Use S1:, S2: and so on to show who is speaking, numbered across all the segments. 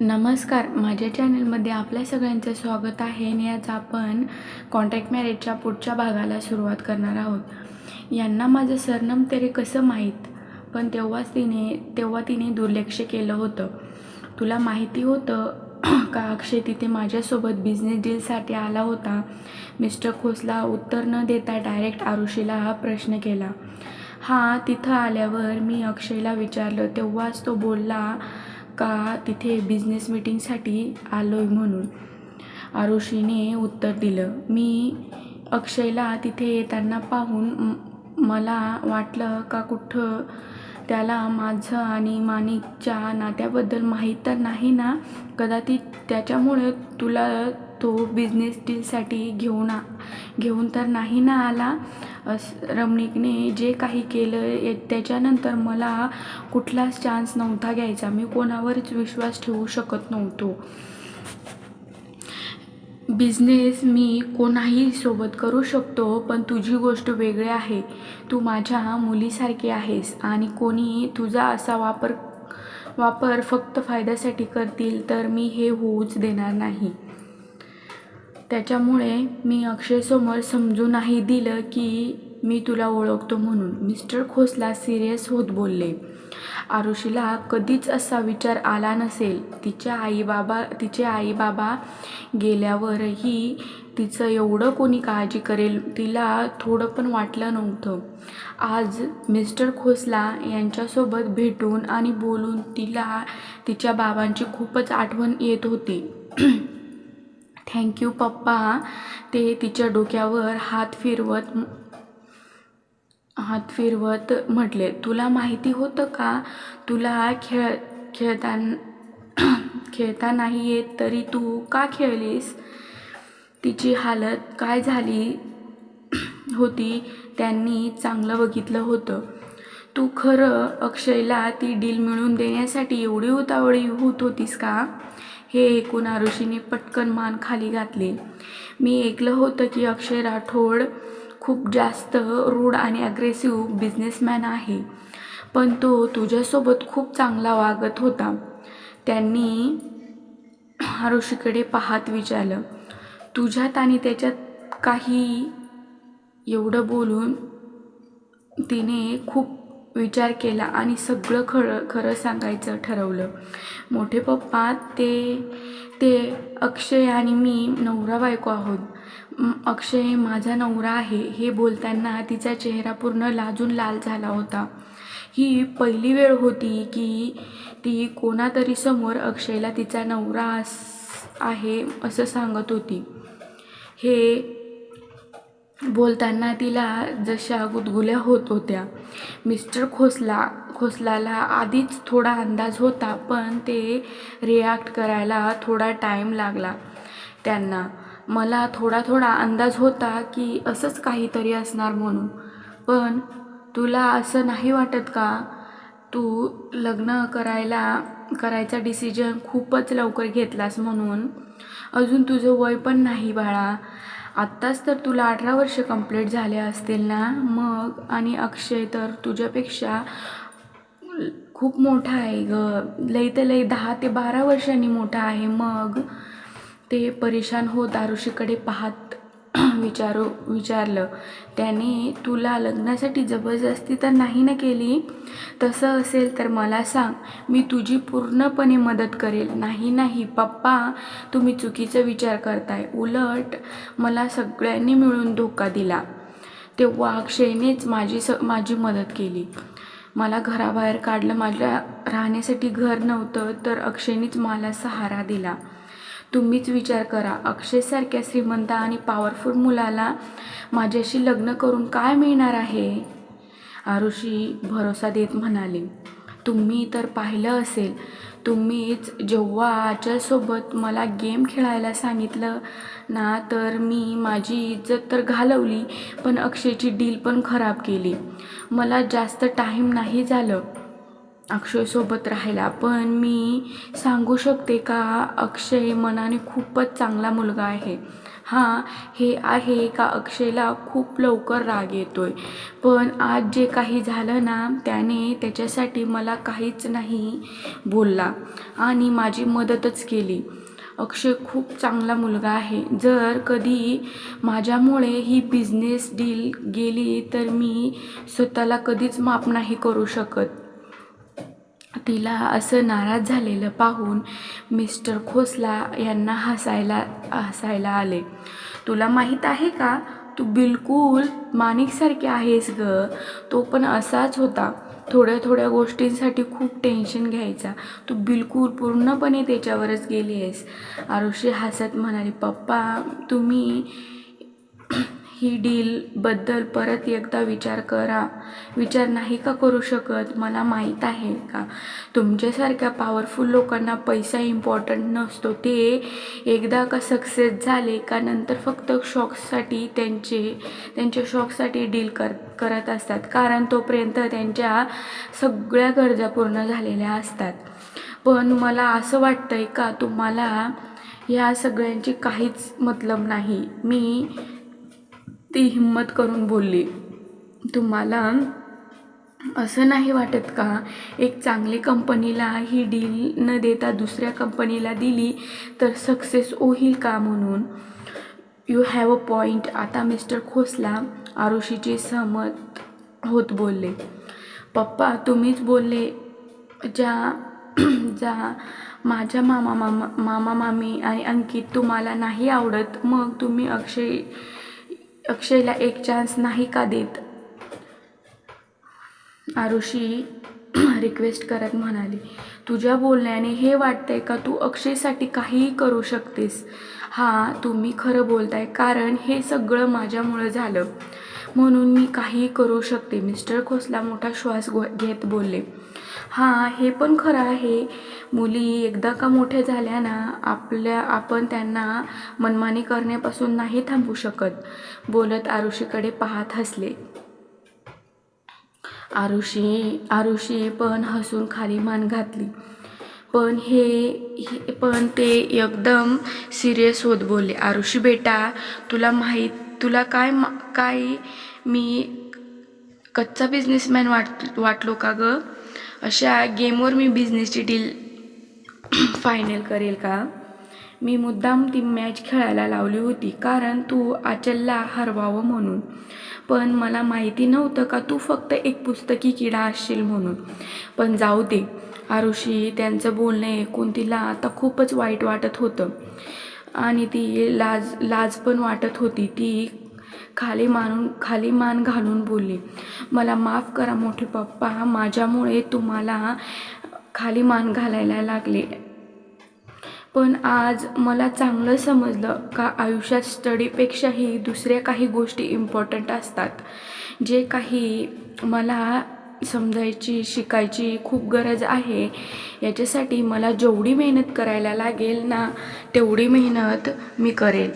S1: नमस्कार, माझ्या चॅनलमध्ये आपल्या सगळ्यांचं स्वागत आहे आणि आज आपण कॉन्ट्रॅक्ट मॅरेजच्या पुढच्या भागाला सुरुवात करणार आहोत. यांना माझं सरनाम तेरे कसं माहीत, पण तेव्हा तिने दुर्लक्ष केलं होतं. तुला माहिती होतं का अक्षय तिथे माझ्यासोबत बिझनेस डीलसाठी आला होता. मिस्टर खोसला उत्तर न देता डायरेक्ट आरुषीला हा प्रश्न केला. तिथं आल्यावर मी अक्षयला विचारलं तेव्हाच तो बोलला का तिथे बिझनेस मीटिंगसाठी आलो आहे म्हणून. आरुषीने उत्तर दिलं. मी अक्षयला तिथे येताना पाहून मला वाटलं का कुठं त्याला माझं आणि माणिकच्या नात्याबद्दल माहीत तर नाही ना. कदाचित त्याच्यामुळे तुला तो बिझनेस डीलसाठी घेऊन तर नाही ना आला. रमणिकने जे काही केलं त्याच्यानंतर मला कुठलाच चान्स नव्हता घ्यायचा. मी कोणावरच विश्वास ठेवू शकत नव्हतो. बिझनेस मी कोणाही सोबत करू शकतो, पण तुझी गोष्ट वेगळी आहे. तू माझ्या मुलीसारखी आहेस आणि कोणी तुझा असा वापर फक्त फायद्यासाठी करतील तर मी हे होऊच देणार नाही. त्याच्यामुळे मी अक्षयसमोर समजूनही दिलं की मी तुला ओळखतो म्हणून. मिस्टर खोसला सिरियस होत बोलले. आरुषीला कधीच असा विचार आला नसेल. तिचे आई बाबा गेल्यावरही तिचं एवढं कोणी काळजी करेल तिला थोडं पण वाटलं नव्हतं. आज मिस्टर खोसला यांच्यासोबत भेटून आणि बोलून तिला तिच्या बाबांची खूपच आठवण येत होती. थँक्यू पप्पा, ते तिच्या डोक्यावर हात फिरवत म्हटले. तुला माहिती होतं का, तुला खेळता नाही येत तरी तू का खेळलीस. तिची हालत काय झाली होती त्यांनी चांगलं बघितलं होतं. तू खरं अक्षयला ती डील मिळवून देण्यासाठी एवढी उतावळी होत होतीस का. हे ऐकून आरुषीने पटकन मान खाली घातली. मी ऐकलं होतं की अक्षय राठोड खूप जास्त रूड आणि अग्रेसिव्ह बिझनेसमॅन आहे, पण तो तुझ्यासोबत खूप चांगला वागत होता. त्यांनी आरुषीकडे पाहत विचारलं. तुझ्यात आणि त्याच्यात काही. एवढं बोलून तिने खूप विचार केला आणि सगळं खरं सांगायचं ठरवलं. मोठे पप्पा, ते अक्षय आणि मी नवरा बायको आहोत. अक्षय माझा नवरा आहे. हे बोलताना तिचा चेहरा पूर्ण लाजून लाल झाला होता. ही पहिली वेळ होती की ती कोणातरी समोर अक्षयला तिचा नवरा आहे असं सांगत होती. हे बोलताना तिला जशा गुदगुल्या होत होत्या. मिस्टर खोसलाला आधीच थोडा अंदाज होता, पण ते रिॲक्ट करायला थोडा टाईम लागला त्यांना. मला थोडा अंदाज होता की असंच काहीतरी असणार म्हणून. पण तुला असं नाही वाटत का, तू लग्न करायचा डिसिजन खूपच लवकर घेतलास म्हणून. अजून तुझं वय पण नाही बाळा. आत्ताच तर तुला 18 वर्ष कंप्लीट झाले असतील ना. मग आणि अक्षय तर तुझ्यापेक्षा खूप मोठा आहे ग. लई तर लई 10 ते 12 वर्षांनी मोठा आहे. मग ते परेशान होत आरुषीकडे पाहत विचारलं. त्याने तुला लग्नासाठी जबरदस्ती तर नाही ना केली. तसं असेल तर मला सांग, मी तुझी पूर्णपणे मदत करेल. नाही पप्पा, तुम्ही चुकीचा विचार करताय. उलट मला सगळ्यांनी मिळून धोका दिला तेव्हा अक्षयनेच माझी मदत केली. मला घराबाहेर काढलं. माझ्या राहण्यासाठी घर नव्हतं तर अक्षयनेच मला सहारा दिला. तुम्हीच विचार करा, अक्षयसारख्या श्रीमंत आणि पॉवरफुल मुलाला माझ्याशी लग्न करून काय मिळणार आहे. आरुषी भरोसा देत म्हणाली. तुम्ही तर पाहिलं असेल, तुम्हीच जेव्हा आजच्यासोबत मला गेम खेळायला सांगितलं ना, तर मी माझी इज्जत तर घालवली, पण अक्षयची डील पण खराब केली. मला जास्त टाईम नाही झालं अक्षयसोबत राहायला, पण मी सांगू शकते का अक्षय मनाने खूपच चांगला मुलगा आहे. हां, हे आहे का अक्षयला खूप लवकर राग येतोय. पण आज जे काही झालं ना, त्याने त्याच्यासाठी मला काहीच नाही बोलला आणि माझी मदतच केली. अक्षय खूप चांगला मुलगा आहे. जर कधी माझ्यामुळे ही बिझनेस डील गेली तर मी स्वतःला कधीच माफ नाही करू शकत. तिला असं नाराज झालेलं पाहून मिस्टर खोसला यांना हसायला आले. तुला माहीत आहे का, तू बिलकुल माणिकसारखी आहेस गं. तो पण असाच होता. थोड्या थोड्या गोष्टींसाठी खूप टेन्शन घ्यायचा. तू बिलकुल पूर्णपणे त्याच्यावरच गेली आहेस. आरुषी हसत म्हणाली, पप्पा तुम्ही ही डीलबद्दल परत एकदा विचार नाही का करू शकत? मला माहीत आहे का, तुमच्यासारख्या पॉवरफुल लोकांना पैसा इम्पॉर्टंट नसतो. ते एकदा का सक्सेस झाले का नंतर फक्त शॉकसाठी त्यांच्या शॉकसाठी डील करत असतात, कारण तोपर्यंत त्यांच्या सगळ्या गरजा पूर्ण झालेल्या असतात. पण मला असं वाटतंय का तुम्हाला ह्या सगळ्यांची काहीच मतलब नाही. मी ती हिम्मत करून बोलली. तुम्हाला असं नाही वाटत का, एक चांगली कंपनीला ही डील न देता दुसऱ्या कंपनीला दिली तर सक्सेस होईल का म्हणून? You have a point. आता मिस्टर खोसला आरुषीचे सहमत होत बोलले. पप्पा तुम्हीच बोलले, ज्या ज्या माझ्या मामा मामी आणि अंकित तुम्हाला नाही आवडत, मग तुम्ही अक्षयला एक चान्स नाही का देत? आरुषी रिक्वेस्ट करत म्हणाली. तुझ्या बोलण्याने हे वाटतंय का तू अक्षयसाठी काहीही करू शकतेस? हां, तुम्ही खरं बोलताय, कारण हे सगळं माझ्यामुळं झालं म्हणून मी काहीही करू शकते. मिस्टर खोसला मोठा श्वास घेत बोलले. हां, हे पण खरं आहे. मुली एकदा का मोठ्या झाल्या ना, आपण त्यांना मनमानी करण्यापासून नाही थांबू शकत. बोलत आरुषीकडे पाहत हसले. आरुषी पण हसून खाली मान घातली. पण ते एकदम सिरियस होत बोलले. आरुषी बेटा, तुला काय मी कच्चा बिझनेसमॅन वाटलो का गं? अशा गेमवर मी बिझनेसची डील फायनल करेल का? मी मुद्दाम ती मॅच खेळायला लावली होती, कारण तू आचलला हरवावं म्हणून. पण मला माहिती नव्हतं का तू फक्त एक पुस्तकी किडा असशील म्हणून. पण जाऊ दे. आरुषी त्यांचं बोलणं ऐकून तिला आता खूपच वाईट वाटत होतं आणि ती लाज पण वाटत होती. ती खाली मान घालून बोलली, मला माफ करा मोठे पप्पा, माझ्यामुळे तुम्हाला खाली मान घालायला लागले. पण आज मला चांगलं समजलं का आयुष्यात स्टडीपेक्षाही दुसऱ्या काही गोष्टी इम्पॉर्टंट असतात. जे काही मला शिकायची खूप गरज आहे, याच्यासाठी मला जेवढी मेहनत करायला लागेल ना, तेवढी मेहनत मी करेल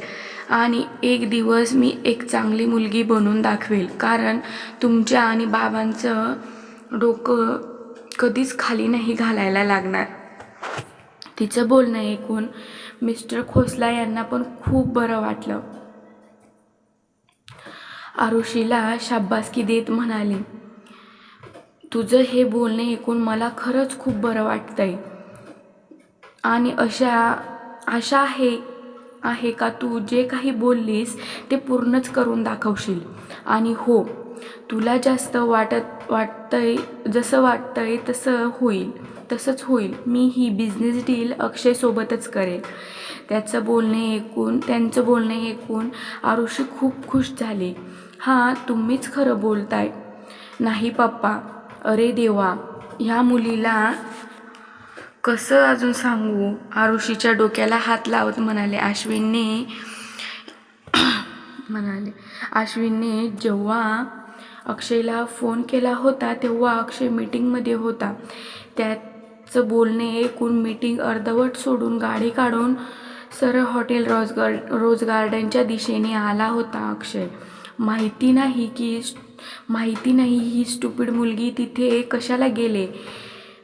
S1: आणि एक दिवस मी एक चांगली मुलगी बनून दाखवेल, कारण तुमच्या आणि बाबांचं डोकं कधीच खाली नाही घालायला लागणार. तिचं बोलणं ऐकून मिस्टर खोसला यांना पण खूप बरं वाटलं. आरुषीला शाबासकी देत म्हणाले, तुझं हे बोलणे ऐकून मला खरंच खूप बरं वाटतंय आणि आशा आहे का तू जे काही बोललीस ते पूर्णच करून दाखवशील. आणि हो, तुला जसं वाटतंय तसंच होईल. मी ही बिझनेस डील अक्षयसोबतच करेल. त्यांचं बोलणे ऐकून आरुषी खूप खुश झाली. हां, तुम्हीच खरं बोलताय. नाही पप्पा. अरे देवा, ह्या मुलीला कसं अजून सांगू? आरुषीच्या डोक्याला हात लावत म्हणाले. अश्विनने जेव्हा अक्षयला फोन केला होता तेव्हा अक्षय मीटिंगमध्ये होता. त्याचं बोलणे ऐकून मीटिंग अर्धवट सोडून गाडी काढून सरळ हॉटेल रोज गार्डनच्या दिशेने आला होता अक्षय. माहिती नाही ही स्टुपिड मुलगी तिथे कशाला गेले.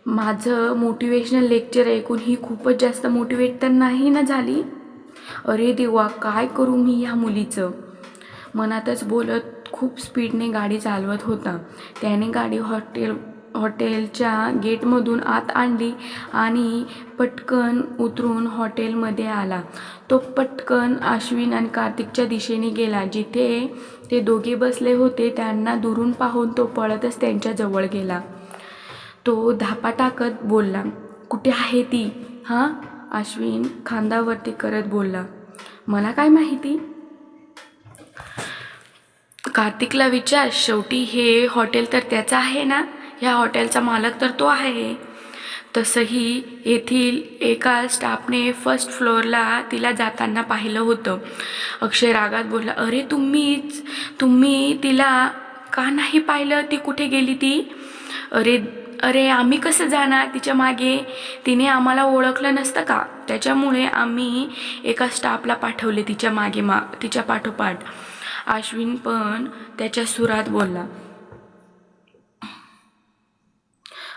S1: माझं मोटिवेशनल लेक्चर ऐकून ही खूपच जास्त मोटिवेट तर नाही ना झाली? अरे देवा, काय करू मी ह्या मुलीचं, मनातच बोलत खूप स्पीडने गाडी चालवत होता. त्याने गाडी हॉटेलच्या गेटमधून आत आणली आणि पटकन उतरून हॉटेलमध्ये आला. तो पटकन अश्विन आणि कार्तिकच्या दिशेने गेला. जिथे ते दोघे बसले होते त्यांना दुरून पाहून तो पळतच त्यांच्या जवळ गेला. तो धापा टाकत बोलला, कुठे आहे ती? हां, अश्विन खांदावरती करत बोलला, मला काय माहिती? कार्तिकला विचार, शेवटी हे हॉटेल तर त्याचं आहे ना, ह्या हॉटेलचा मालक तर तो आहे. तसंही येथील एका स्टाफने फर्स्ट फ्लोअरला तिला जाताना पाहिलं होतं. अक्षय रागात बोलला, अरे तुम्ही तिला का नाही पाहिलं? ती कुठे गेली ती? अरे अरे आम्ही कसं जाणार तिच्या मागे? तिने आम्हाला ओळखलं नसतं का? त्याच्यामुळे आम्ही एका स्टाफला पाठवले तिच्या पाठोपाठ. अश्विन पण त्याच्या सुरात बोलला.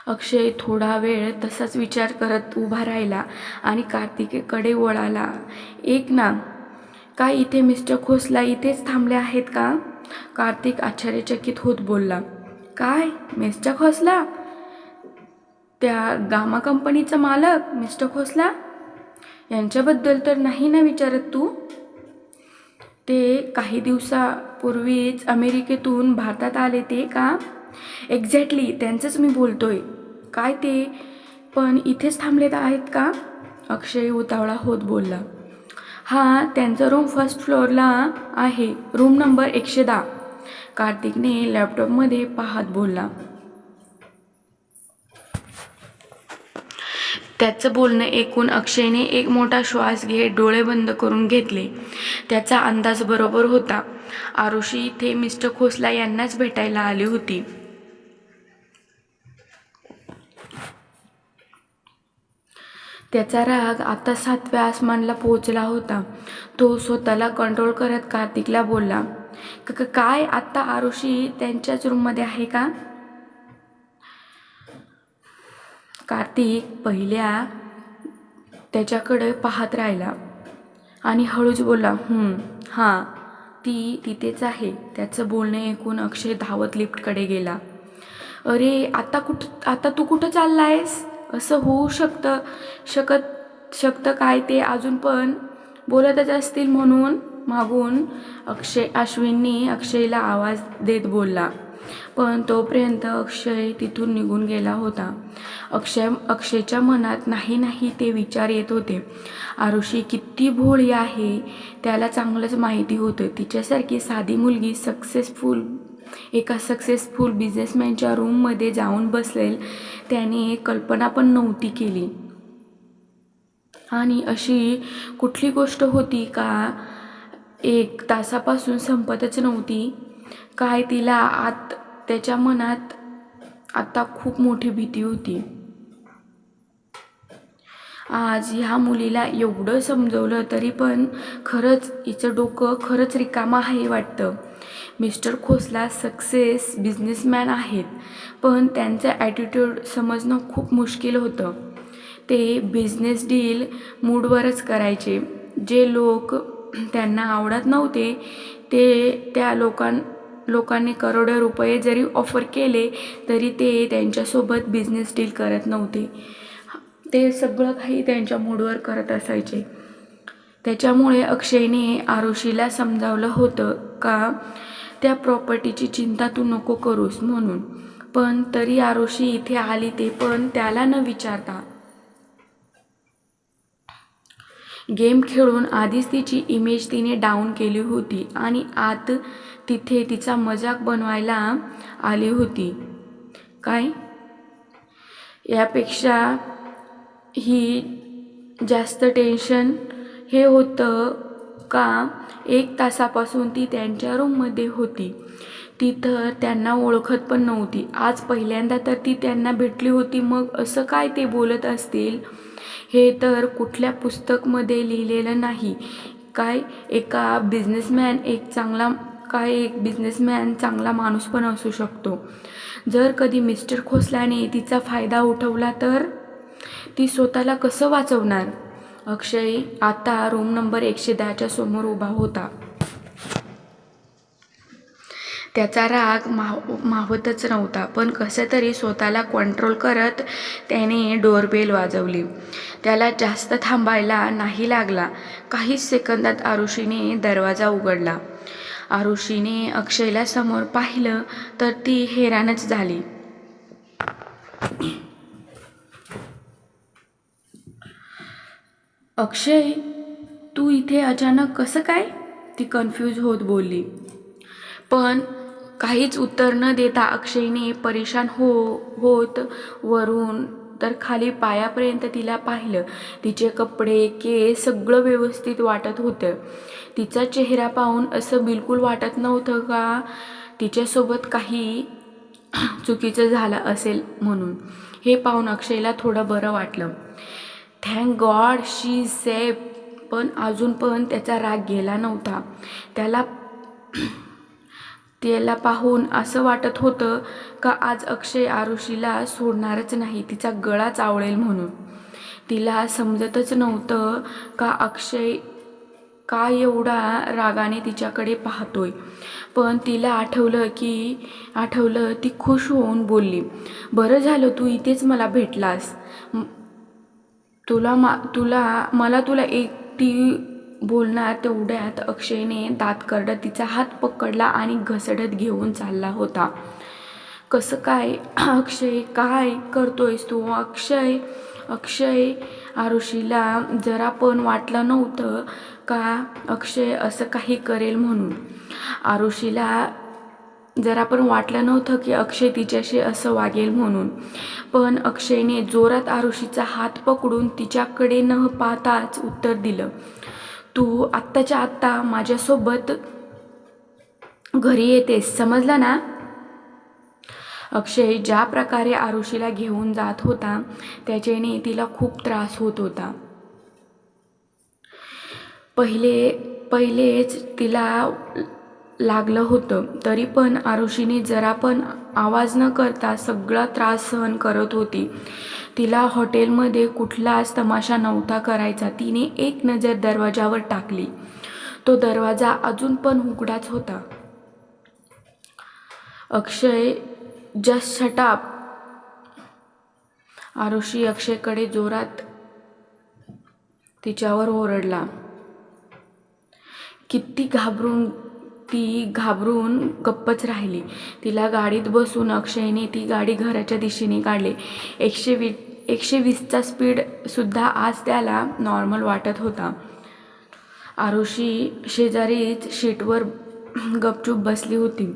S1: अक्षय थोडा वेळ तसाच विचार करत उभा राहिला आणि कार्तिकेकडे वळाला. एक ना, काय इथे मिस्टर खोसला इथेच थांबले आहेत का? कार्तिक आश्चर्यचकित होत बोलला, काय मिस्टर खोसला? त्या गामा कंपनीचा मालक मिस्टर खोसला? यांच्याबद्दल तर नाही ना विचारत तू? ते काही दिवसापूर्वीच अमेरिकेतून भारतात आले ते का? एक्झॅक्टली त्यांचंच मी बोलतोय. काय ते पण इथेच थांबलेत आहेत का? अक्षय उतावळा होत बोलला. हां, त्यांचं रूम फर्स्ट फ्लोअरला आहे, रूम नंबर 110. कार्तिकने लॅपटॉपमध्ये पाहत बोलला. त्याचं बोलणं ऐकून अक्षयने एक मोठा श्वास घेत डोळे बंद करून घेतले. त्याचा अंदाज बरोबर होता. आरुषी इथे मिस्टर खोसला यांनाच भेटायला आली होती. त्याचा राग आता 7व्या आसमानाला पोहोचला होता. तो स्वतःला कंट्रोल करत कार्तिकला बोलला, काय आत्ता आरुषी त्यांच्याच रूममध्ये आहे का? कार्तिक पहिल्या त्याच्याकडे पाहत राहिला आणि हळूच बोलला, हां, ती तिथेच आहे. त्याचं बोलणं ऐकून अक्षय धावत लिफ्टकडे गेला. अरे आता तू कुठं चाललायस? असं होऊ शकतं काय? ते अजून पण बोलतच असतील म्हणून मागून अश्विननी अक्षयला आवाज देत बोलला. पण तोपर्यंत अक्षय तिथून निघून गेला होता. अक्षयच्या मनात नाही ते विचार येत होते. आरुषी किती भोळी आहे त्याला चांगलंच माहिती होतं. तिच्यासारखी साधी मुलगी एका सक्सेसफुल बिझनेसमॅनच्या रूममध्ये जाऊन बसेल त्याने कल्पना पण नव्हती केली. आणि अशी कुठली गोष्ट होती का 1 तासापासून संपतच नव्हती? काय तिला त्याच्या मनात आता खूप मोठी भीती होती. आज ह्या मुलीला एवढं समजवलं तरी पण खरंच हिचं डोकं खरंच रिकामं आहे वाटतं. मिस्टर खोसला सक्सेस बिझनेसमॅन आहेत, पण त्यांचा ॲटिट्यूड समजणं खूप मुश्किल होतं. ते बिझनेस डील मूडवरच करायचे. जे लोक त्यांना आवडत नव्हते त्या लोकांनी करोडो रुपये जरी ऑफर केले तरी ते त्यांच्यासोबत बिझनेस डील करत नव्हते. ते सगळं काही त्यांच्या मूडवर करत असायचे. त्याच्यामुळे अक्षयने आरुषीला समजावलं होतं का त्या प्रॉपर्टीची चिंता तू नको करूस म्हणून, पण तरी आरुषी इथे आली ते पण त्याला न विचारता. गेम खेळून आधीच तिची इमेज तिने डाऊन केली होती आणि आत तिथे तिचा मजाक बनवायला आली होती. काय यापेक्षा ही जास्त टेन्शन हे होतं का 1 तासापासून ती त्यांच्या रूममध्ये होती. ती तर त्यांना ओळखत पण नव्हती. आज पहिल्यांदा तर ती त्यांना भेटली होती. मग असं काय ते बोलत असतील? हे तर कुठल्या पुस्तकमध्ये लिहिलेलं नाही. काय एक बिझनेसमॅन चांगला माणूस पण असू शकतो. जर कधी मिस्टर खोसल्याने तिचा फायदा उठवला तर ती स्वतःला कसं वाचवणार? अक्षय आता रूम नंबर 110च्या समोर उभा होता. त्याचा राग मावतच नव्हता, पण कसं तरी स्वतःला कंट्रोल करत त्याने डोरबेल वाजवली. त्याला जास्त थांबायला नाही लागला. काहीच सेकंदात आरुषीने दरवाजा उघडला. आरुषीने अक्षयला समोर पाहिलं तर ती हैराणच झाली. अक्षय, तू इथे अचानक कसं काय? ती कन्फ्यूज होत बोलली. पण काहीच उत्तर न देता अक्षयने परेशान होत वरून तर खाली पायापर्यंत तिला पाहिलं. तिचे कपडे, केस सगळं व्यवस्थित वाटत होतं. तिचा चेहरा पाहून असं बिलकुल वाटत नव्हतं का तिच्यासोबत काही चुकीचं झालं असेल म्हणून. हे पाहून अक्षयला थोडं बरं वाटलं. Thank God she is safe. पण अजून पण त्याचा राग गेला नव्हता. त्याला पाहून असं वाटत होतं का आज अक्षय आरुषीला सोडणारच नाही, तिचा गळा चावळेल म्हणून. तिला समजतच नव्हतं का अक्षय का एवढा रागाने तिच्याकडे पाहतोय. पण तिला आठवलं ती खुश होऊन बोलली, बरं झालं तू इथेच मला भेटलास. मला तुला एकटी बोलणार तेवढ्यात अक्षयने दात करडत तिचा हात पकडला आणि घसडत घेऊन चालला होता. कसं काय अक्षय, काय करतोयस तू? अक्षय आरुषीला जरा पण वाटलं नव्हतं का अक्षय असं काही करेल म्हणून. आरुषीला जरा पण वाटलं नव्हतं की अक्षय तिच्याशी असं वागेल म्हणून. पण अक्षयने जोरात आरुषीचा हात पकडून तिच्याकडे न पाहताच उत्तर दिलं, तू आत्ताच्या आत्ता माझ्यासोबत घरी येतेस, समजलं ना? अक्षय ज्या प्रकारे आरुषीला घेऊन जात होता त्याच्याने तिला खूप त्रास होत होता. पहिलेच तिला लागलं होतं, तरी पण आरुषीने जरा पण आवाज न करता सगळा त्रास सहन करत होती. तिला हॉटेलमध्ये कुठलाच तमाशा नव्हता करायचा. तिने एक नजर दरवाजावर टाकली. तो दरवाजा अजून पण उघडाच होता. अक्षय, जस्ट शट अप. आरुषी अक्षयकडे जोरात तिच्यावर ओरडला. ती घाबरून गप्पच राहिली. तिला गाडीत बसून अक्षयने ती गाडी घराच्या दिशेने काढली. 120चा स्पीड सुद्धा आज त्याला नॉर्मल वाटत होता. आरुषी शेजारीच शीटवर गपचूप बसली होती.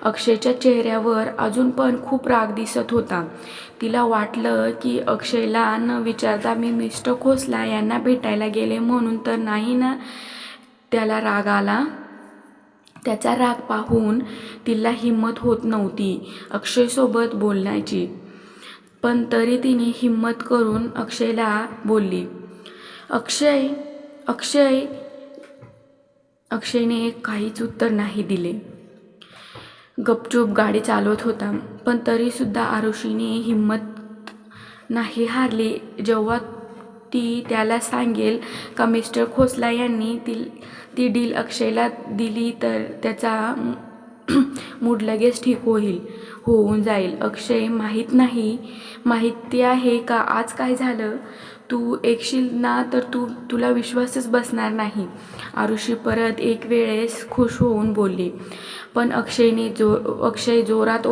S1: अक्षयच्या चेहऱ्यावर अजून पण खूप राग दिसत होता. तिला वाटलं की अक्षयला न विचारता मी मिस्टर खोसला यांना भेटायला गेले म्हणून तर नाही ना त्याला राग आला. त्याचा राग पाहून तिला हिंमत होत नव्हती अक्षयसोबत बोलण्याची. पण तरी तिने हिंमत करून अक्षयला बोलली, अक्षय. अक्षयने काहीच उत्तर नाही दिले. गपचूप गाडी चालवत होता. पण तरीसुद्धा आरुषीने हिंमत नाही हारली. जेव्हा ती त्याला सांगेल का मिस्टर खोसला यांनी ती डील अक्षयला दिली तर त्याचा मूड लगेच ठीक होऊन जाईल. अक्षय, माहिती आहे का आज काय झालं? तू ऐकशील ना तर तुला विश्वासच बसणार नाही. आरुषी परत एक वेळेस खुश होऊन बोलली. पण अक्षय जोरात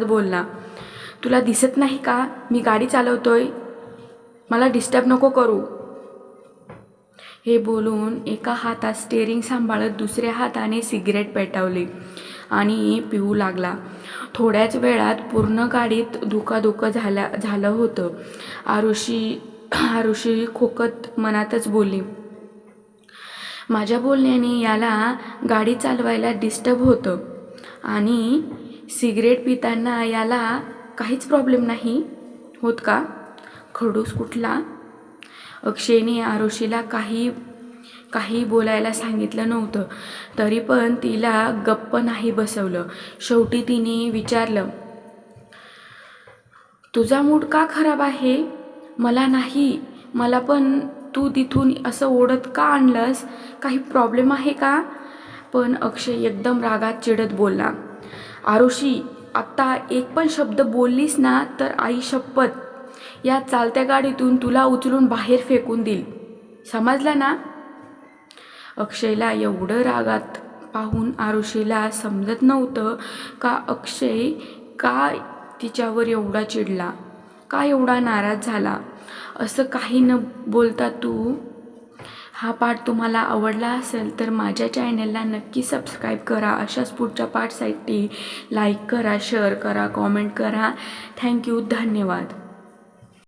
S1: बोलला, तुला दिसत नाही का मी गाडी चालवतोय? मला डिस्टर्ब नको करू. हे बोलून एका हातात स्टेअरिंग सांभाळत दुसऱ्या हाताने सिगरेट पेटवली आणि पिऊ लागला. थोड्याच वेळात पूर्ण गाडीत धुकाधुक झालं होतं. आरुषी खोकत मनातच बोलली, माझ्या बोलण्याने याला गाडी चालवायला डिस्टर्ब होतं आणि सिगरेट पिताना याला काहीच प्रॉब्लेम नाही होत का? खडूस कुठला. अक्षयने आरुषीला काही बोलायला सांगितलं नव्हतं, तरी पण तिला गप्प नाही बसवलं. शेवटी तिने विचारलं, तुझा मूड का खराब आहे? मला नाही मला पण तू तिथून असं ओढत का आणलंस? काही प्रॉब्लेम आहे का? पण अक्षय एकदम रागात चिडत बोलला, आरुषी, आत्ता एक पण शब्द बोललीस ना तर आई शपथ या चालत्या गाडीतून तुला उचलून बाहेर फेकून देईल, समजलं ना? अक्षयला एवढं रागात पाहून आरुषीला समजत नव्हतं का अक्षय का तिच्यावर एवढा चिडला, का एवढा नाराज झाला. असं काही न बोलता तू हा पार्ट तुम्हाला आवडला असेल तर माझ्या चॅनलला नक्की सबस्क्राईब करा. अशाच पुढच्या पार्टसाठी लाईक करा, शेअर करा, कॉमेंट करा. थँक्यू, धन्यवाद.